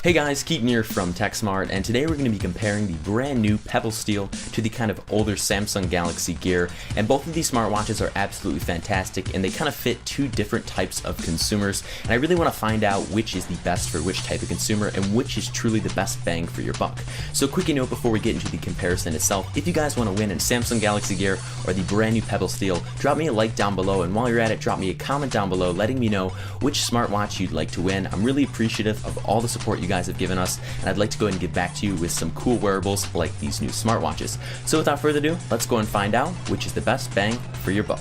Hey guys, Keaton here from TechSmart, and today we're going to be comparing the brand new Pebble Steel to the kind of older Samsung Galaxy Gear, and both of these smartwatches are absolutely fantastic, and they kind of fit two different types of consumers, and I really want to find out which is the best for which type of consumer, and which is truly the best bang for your buck. So quick note before we get into the comparison itself, if you guys want to win a Samsung Galaxy Gear or the brand new Pebble Steel, drop me a like down below, and while you're at it, drop me a comment down below letting me know which smartwatch you'd like to win. I'm really appreciative of all the support you guys have given us, and I'd like to go ahead and get back to you with some cool wearables like these new smartwatches. So without further ado, let's go and find out which is the best bang for your buck.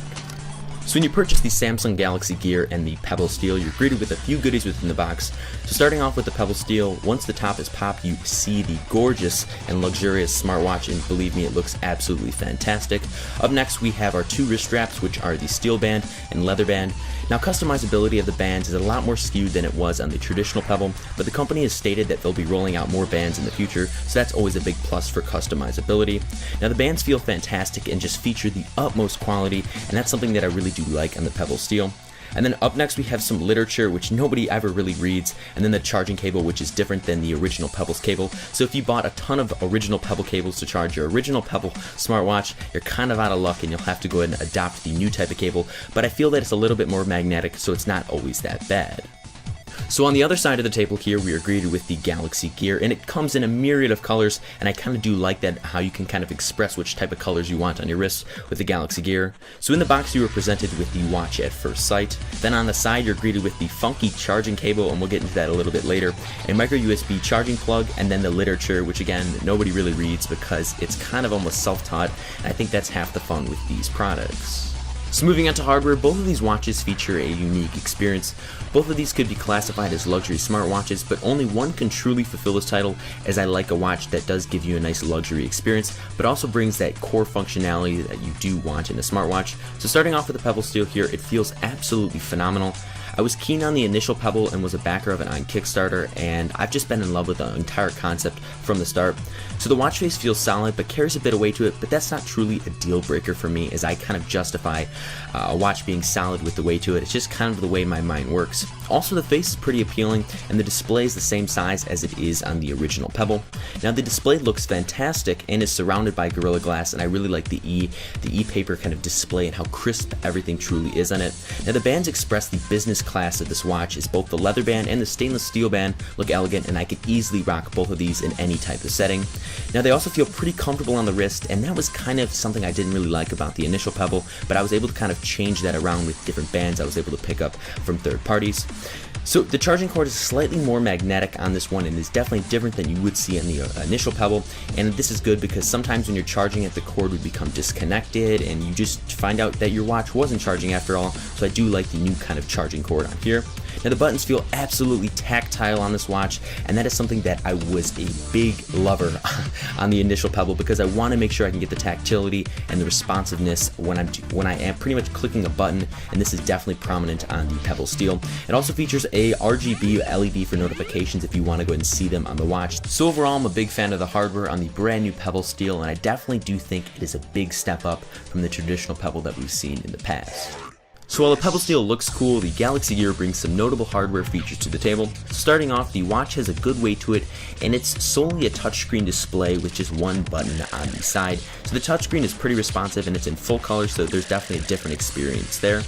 So when you purchase the Samsung Galaxy Gear and the Pebble Steel, you're greeted with a few goodies within the box. So starting off with the Pebble Steel, once the top is popped, you see the gorgeous and luxurious smartwatch, and believe me, it looks absolutely fantastic. Up next, we have our two wrist straps, which are the steel band and leather band. Now, customizability of the bands is a lot more skewed than it was on the traditional Pebble, but the company has stated that they'll be rolling out more bands in the future, so that's always a big plus for customizability. Now, the bands feel fantastic and just feature the utmost quality, and that's something that I really do like on the Pebble Steel. And then up next we have some literature, which nobody ever really reads, and then the charging cable, which is different than the original Pebble's cable. So if you bought a ton of original Pebble cables to charge your original Pebble smartwatch, you're kind of out of luck and you'll have to go ahead and adopt the new type of cable, but I feel that it's a little bit more magnetic, so it's not always that bad. So on the other side of the table here, we are greeted with the Galaxy Gear, and it comes in a myriad of colors, and I kind of do like that, how you can kind of express which type of colors you want on your wrist with the Galaxy Gear. So in the box, you were presented with the watch at first sight. Then on the side, you're greeted with the funky charging cable, and we'll get into that a little bit later, a micro USB charging plug, and then the literature, which again, nobody really reads because it's kind of almost self-taught, and I think that's half the fun with these products. So moving on to hardware, both of these watches feature a unique experience. Both of these could be classified as luxury smartwatches, but only one can truly fulfill this title, as I like a watch that does give you a nice luxury experience, but also brings that core functionality that you do want in a smartwatch. So starting off with the Pebble Steel here, it feels absolutely phenomenal. I was keen on the initial Pebble and was a backer of it on Kickstarter, and I've just been in love with the entire concept from the start. So the watch face feels solid but carries a bit of weight to it, but that's not truly a deal breaker for me, as I kind of justify a watch being solid with the weight to it. It's just kind of the way my mind works. Also, the face is pretty appealing, and the display is the same size as it is on the original Pebble. Now the display looks fantastic and is surrounded by Gorilla Glass, and I really like the e-paper kind of display and how crisp everything truly is on it. Now the bands express the business class of this watch, as both the leather band and the stainless steel band look elegant, and I could easily rock both of these in any type of setting. Now they also feel pretty comfortable on the wrist, and that was kind of something I didn't really like about the initial Pebble, but I was able to kind of change that around with different bands I was able to pick up from third parties. So the charging cord is slightly more magnetic on this one, and is definitely different than you would see in the initial Pebble, and this is good because sometimes when you're charging it, the cord would become disconnected and you just find out that your watch wasn't charging after all, so I do like the new kind of charging cord on here. Now the buttons feel absolutely tactile on this watch, and that is something that I was a big lover on the initial Pebble, because I want to make sure I can get the tactility and the responsiveness when I am pretty much clicking a button, and this is definitely prominent on the Pebble Steel. It also features a RGB LED for notifications if you want to go ahead and see them on the watch. So overall, I'm a big fan of the hardware on the brand new Pebble Steel, and I definitely do think it is a big step up from the traditional Pebble that we've seen in the past. So while the Pebble Steel looks cool, the Galaxy Gear brings some notable hardware features to the table. Starting off, the watch has a good weight to it, and it's solely a touchscreen display with just one button on the side. So the touchscreen is pretty responsive, and it's in full color, so there's definitely a different experience there.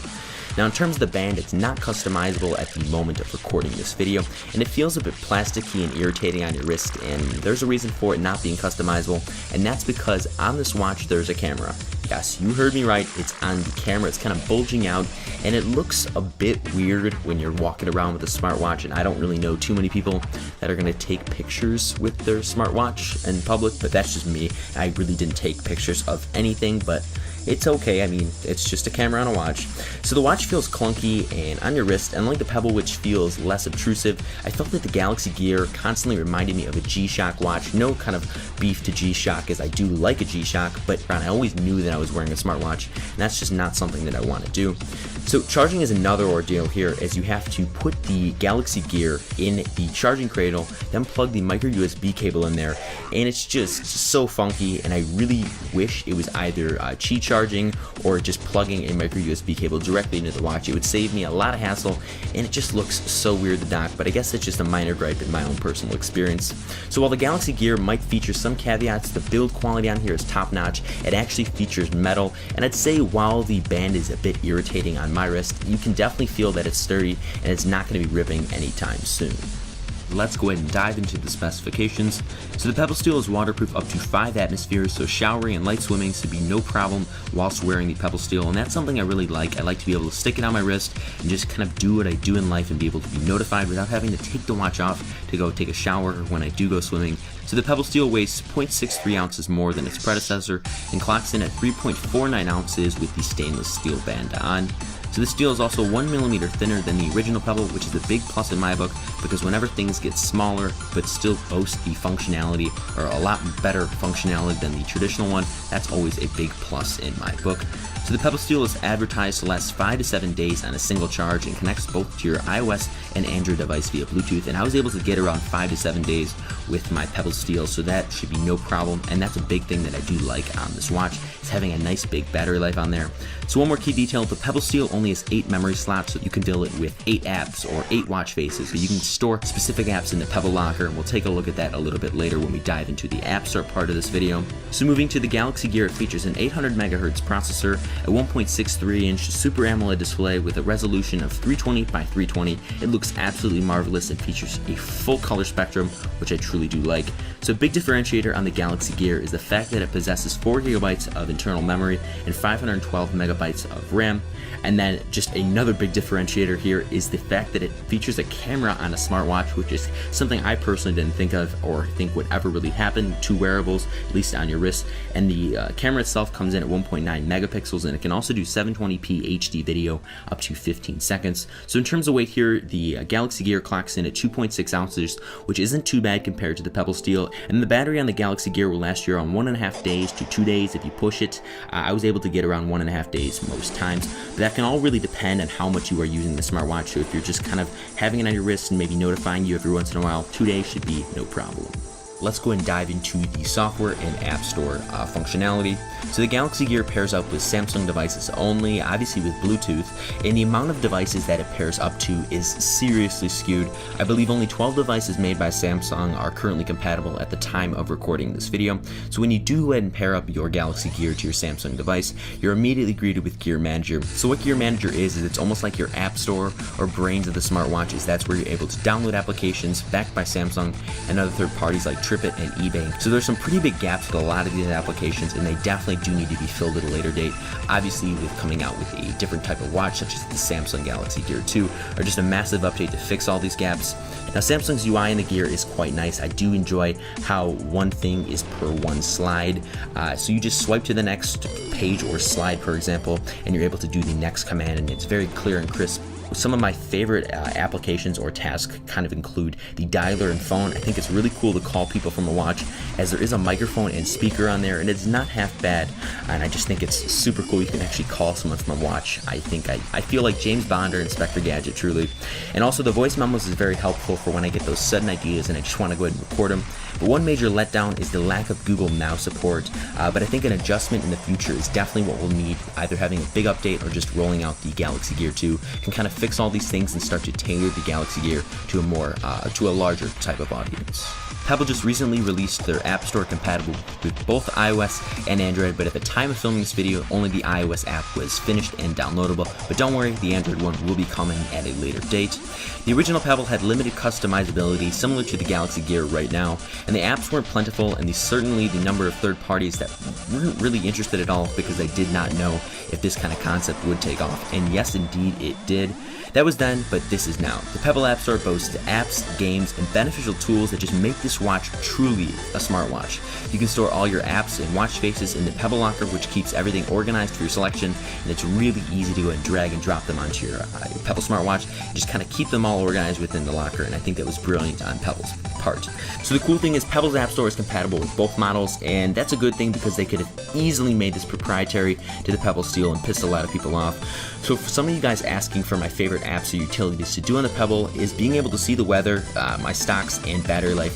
Now in terms of the band, it's not customizable at the moment of recording this video, and it feels a bit plasticky and irritating on your wrist, and there's a reason for it not being customizable, and that's because on this watch there's a camera. Yes, you heard me right, it's on the camera, it's kind of bulging out, and it looks a bit weird when you're walking around with a smartwatch, and I don't really know too many people that are going to take pictures with their smartwatch in public, but that's just me. I really didn't take pictures of anything, but it's okay. I mean, it's just a camera on a watch. So the watch feels clunky and on your wrist, and like the Pebble, which feels less obtrusive, I felt that the Galaxy Gear constantly reminded me of a G-Shock watch. No kind of beef to G-Shock, as I do like a G-Shock, but I always knew that I was wearing a smartwatch, and that's just not something that I want to do. So charging is another ordeal here, as you have to put the Galaxy Gear in the charging cradle, then plug the micro USB cable in there, and it's just so funky, and I really wish it was either Qi charging or just plugging a micro USB cable directly into the watch. It would save me a lot of hassle, and it just looks so weird to dock, but I guess it's just a minor gripe in my own personal experience. So while the Galaxy Gear might feature some caveats, the build quality on here is top notch. It actually features metal, and I'd say while the band is a bit irritating on my wrist, you can definitely feel that it's sturdy and it's not going to be ripping anytime soon. Let's go ahead and dive into the specifications. So the Pebble Steel is waterproof up to 5 atmospheres, so showering and light swimming should be no problem whilst wearing the Pebble Steel, and that's something I really like. I like to be able to stick it on my wrist and just kind of do what I do in life and be able to be notified without having to take the watch off to go take a shower when I do go swimming. So the Pebble Steel weighs 0.63 ounces more than its predecessor and clocks in at 3.49 ounces with the stainless steel band on. So this steel is also 1mm thinner than the original Pebble, which is a big plus in my book, because whenever things get smaller but still boast the functionality, or a lot better functionality than the traditional one, that's always a big plus in my book. So the Pebble Steel is advertised to last 5 to 7 days on a single charge and connects both to your iOS and Android device via Bluetooth, and I was able to get around 5 to 7 days with my Pebble Steel, so that should be no problem, and that's a big thing that I do like on this watch, is having a nice big battery life on there. So one more key detail, the Pebble Steel only has 8 memory slots, so you can fill it with 8 apps or 8 watch faces, so you can store specific apps in the Pebble Locker, and we'll take a look at that a little bit later when we dive into the App Store part of this video. So moving to the Galaxy Gear, it features an 800 MHz processor, a 1.63-inch Super AMOLED display with a resolution of 320 by 320. It looks absolutely marvelous and features a full color spectrum, which I truly do like. So a big differentiator on the Galaxy Gear is the fact that it possesses 4 GB of internal memory and 512 MB of RAM. And then just another big differentiator here is the fact that it features a camera on a smartwatch, which is something I personally didn't think of or think would ever really happen to wearables, at least on your wrist. And the camera itself comes in at 1.9 megapixels, and it can also do 720p HD video up to 15 seconds. So in terms of weight here, the Galaxy Gear clocks in at 2.6 ounces, which isn't too bad compared to the Pebble Steel. And the battery on the Galaxy Gear will last you around 1.5 days to 2 days if you push it. I was able to get around 1.5 days most times, but that can all really depend on how much you are using the smartwatch. So if you're just kind of having it on your wrist and maybe notifying you every once in a while, 2 days should be no problem. Let's go and dive into the software and App Store functionality. So the Galaxy Gear pairs up with Samsung devices only, obviously with Bluetooth, and the amount of devices that it pairs up to is seriously skewed. I believe only 12 devices made by Samsung are currently compatible at the time of recording this video. So when you do go ahead and pair up your Galaxy Gear to your Samsung device, you're immediately greeted with Gear Manager. So what Gear Manager is it's almost like your App Store or brains of the smartwatches. That's where you're able to download applications backed by Samsung and other third parties like TripIt and eBay. So there's some pretty big gaps with a lot of these applications, and they definitely do need to be filled at a later date. Obviously, with coming out with a different type of watch, such as the Samsung Galaxy Gear 2, are just a massive update to fix all these gaps. Now, Samsung's UI in the Gear is quite nice. I do enjoy how one thing is per one slide. So you just swipe to the next page or slide, for example, and you're able to do the next command, and it's very clear and crisp. Some of my favorite applications or tasks kind of include the dialer and phone. I think it's really cool to call people from a watch, as there is a microphone and speaker on there, and it's not half bad, and I just think it's super cool. You can actually call someone from a watch. I feel like James Bond or Inspector Gadget, truly. And also the voice memos is very helpful for when I get those sudden ideas and I just want to go ahead and record them. But one major letdown is the lack of Google Now support, but I think an adjustment in the future is definitely what we'll need, either having a big update or just rolling out the Galaxy Gear 2 can kind of fix all these things and start to tailor the Galaxy Gear to a more to a larger type of audience. Pebble just recently released their App Store compatible with both iOS and Android, but at the time of filming this video, only the iOS app was finished and downloadable. But don't worry, the Android one will be coming at a later date. The original Pebble had limited customizability, similar to the Galaxy Gear right now, and the apps weren't plentiful, and certainly the number of third parties that weren't really interested at all, because they did not know if this kind of concept would take off. And yes, indeed, it did. That was then, but this is now. The Pebble App Store boasts apps, games, and beneficial tools that just make this watch truly a smartwatch. You can store all your apps and watch faces in the Pebble Locker, which keeps everything organized for your selection, and it's really easy to go and drag and drop them onto your Pebble smartwatch and just kind of keep them all organized within the locker, and I think that was brilliant on Pebble's part. So the cool thing is Pebble's App Store is compatible with both models, and that's a good thing because they could have easily made this proprietary to the Pebble Steel and pissed a lot of people off. So for some of you guys asking for my favorite favorite apps or utilities to do on the Pebble is being able to see the weather, my stocks, and battery life.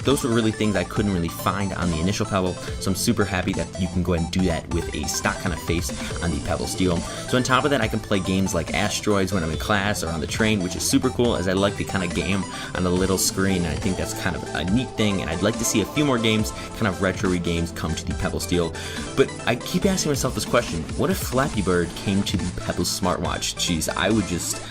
Those were really things I couldn't really find on the initial Pebble, so I'm super happy that you can go ahead and do that with a stock kind of face on the Pebble Steel. So on top of that, I can play games like Asteroids when I'm in class or on the train, which is super cool, as I like to kind of game on the little screen, and I think that's kind of a neat thing, and I'd like to see a few more games, kind of retro-y games, come to the Pebble Steel. But I keep asking myself this question: what if Flappy Bird came to the Pebble smartwatch? Jeez, I would just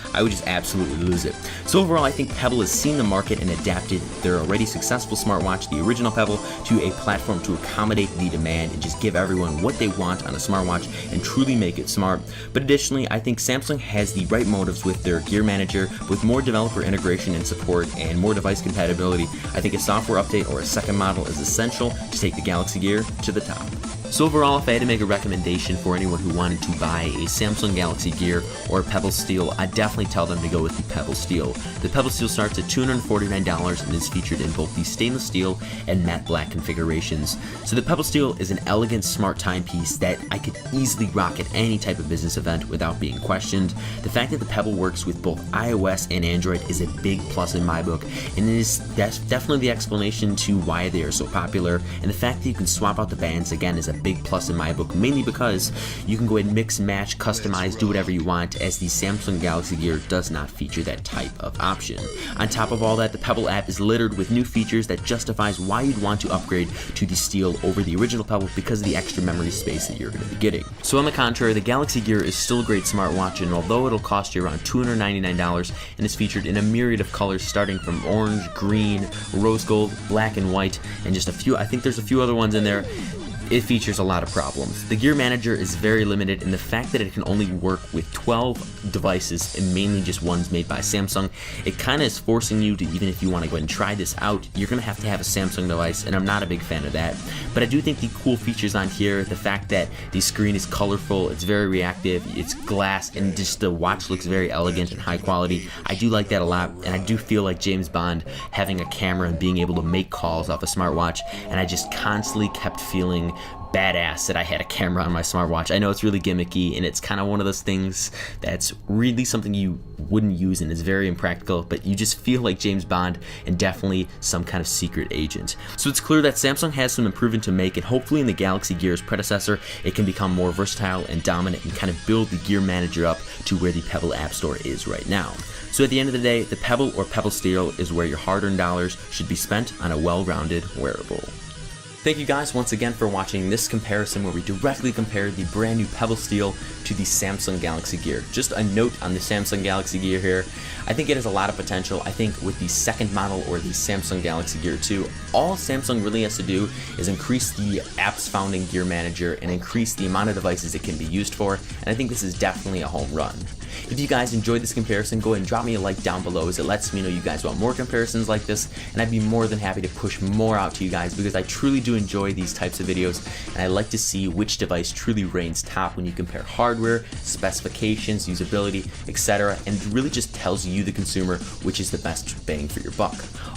absolutely lose it. So overall, I think Pebble has seen the market and adapted their already successful smartwatch, the original Pebble, to a platform to accommodate the demand and just give everyone what they want on a smartwatch and truly make it smart. But additionally, I think Samsung has the right motives with their Gear Manager, with more developer integration and support and more device compatibility. I think a software update or a second model is essential to take the Galaxy Gear to the top. So overall, if I had to make a recommendation for anyone who wanted to buy a Samsung Galaxy Gear or Pebble Steel, I'd definitely tell them to go with the Pebble Steel. The Pebble Steel starts at $249 and is featured in both the stainless steel and matte black configurations. So the Pebble Steel is an elegant, smart timepiece that I could easily rock at any type of business event without being questioned. The fact that the Pebble works with both iOS and Android is a big plus in my book, and that's definitely the explanation to why they are so popular. And the fact that you can swap out the bands, again, is a big plus in my book, mainly because you can go ahead and mix, match, customize, do whatever you want, as the Samsung Galaxy Gear does not feature that type of option. On top of all that, the Pebble app is littered with new features that justifies why you'd want to upgrade to the Steel over the original Pebble because of the extra memory space that you're going to be getting. So on the contrary, the Galaxy Gear is still a great smartwatch, and although it'll cost you around $299 and is featured in a myriad of colors starting from orange, green, rose gold, black and white, and just a few, I think there's a few other ones in there, it features a lot of problems. The Gear Manager is very limited, and the fact that it can only work with 12 devices and mainly just ones made by Samsung, it kind of is forcing you to, even if you want to go ahead and try this out, you're going to have a Samsung device, and I'm not a big fan of that. But I do think the cool features on here, the fact that the screen is colorful, it's very reactive, it's glass, and just the watch looks very elegant and high quality, I do like that a lot, and I do feel like James Bond having a camera and being able to make calls off a smartwatch, and I just constantly kept feeling badass that I had a camera on my smartwatch. I know it's really gimmicky, and it's kind of one of those things that's really something you wouldn't use and is very impractical, but you just feel like James Bond and definitely some kind of secret agent. So it's clear that Samsung has some improvement to make, and hopefully in the Galaxy Gear's predecessor, it can become more versatile and dominant and kind of build the Gear Manager up to where the Pebble App Store is right now. So at the end of the day, the Pebble or Pebble Steel is where your hard-earned dollars should be spent on a well-rounded wearable. Thank you guys once again for watching this comparison where we directly compared the brand new Pebble Steel to the Samsung Galaxy Gear. Just a note on the Samsung Galaxy Gear here, I think it has a lot of potential. I think with the second model or the Samsung Galaxy Gear 2, all Samsung really has to do is increase the apps found in Gear Manager and increase the amount of devices it can be used for, and I think this is definitely a home run. If you guys enjoyed this comparison, go ahead and drop me a like down below, as it lets me know you guys want more comparisons like this, and I'd be more than happy to push more out to you guys because I truly do enjoy these types of videos, and I like to see which device truly reigns top when you compare hardware, specifications, usability, etc., and it really just tells you, the consumer, which is the best bang for your buck.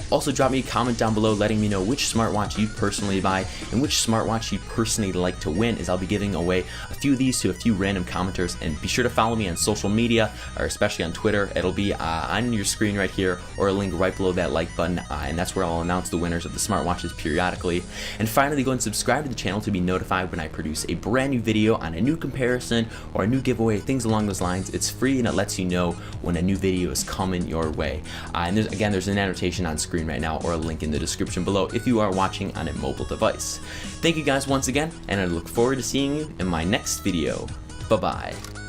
Also, drop me a comment down below letting me know which smartwatch you'd personally buy and which smartwatch you'd personally like to win, as I'll be giving away a few of these to a few random commenters. And be sure to follow me on social media, or especially on Twitter. It'll be on your screen right here, or a link right below that like button, and that's where I'll announce the winners of the smartwatches periodically. And finally, go and subscribe to the channel to be notified when I produce a brand new video on a new comparison or a new giveaway, things along those lines. It's free, and it lets you know when a new video is coming your way. And there's an annotation on screen right now, or a link in the description below if you are watching on a mobile device. Thank you guys once again, and I look forward to seeing you in my next video. Bye-bye.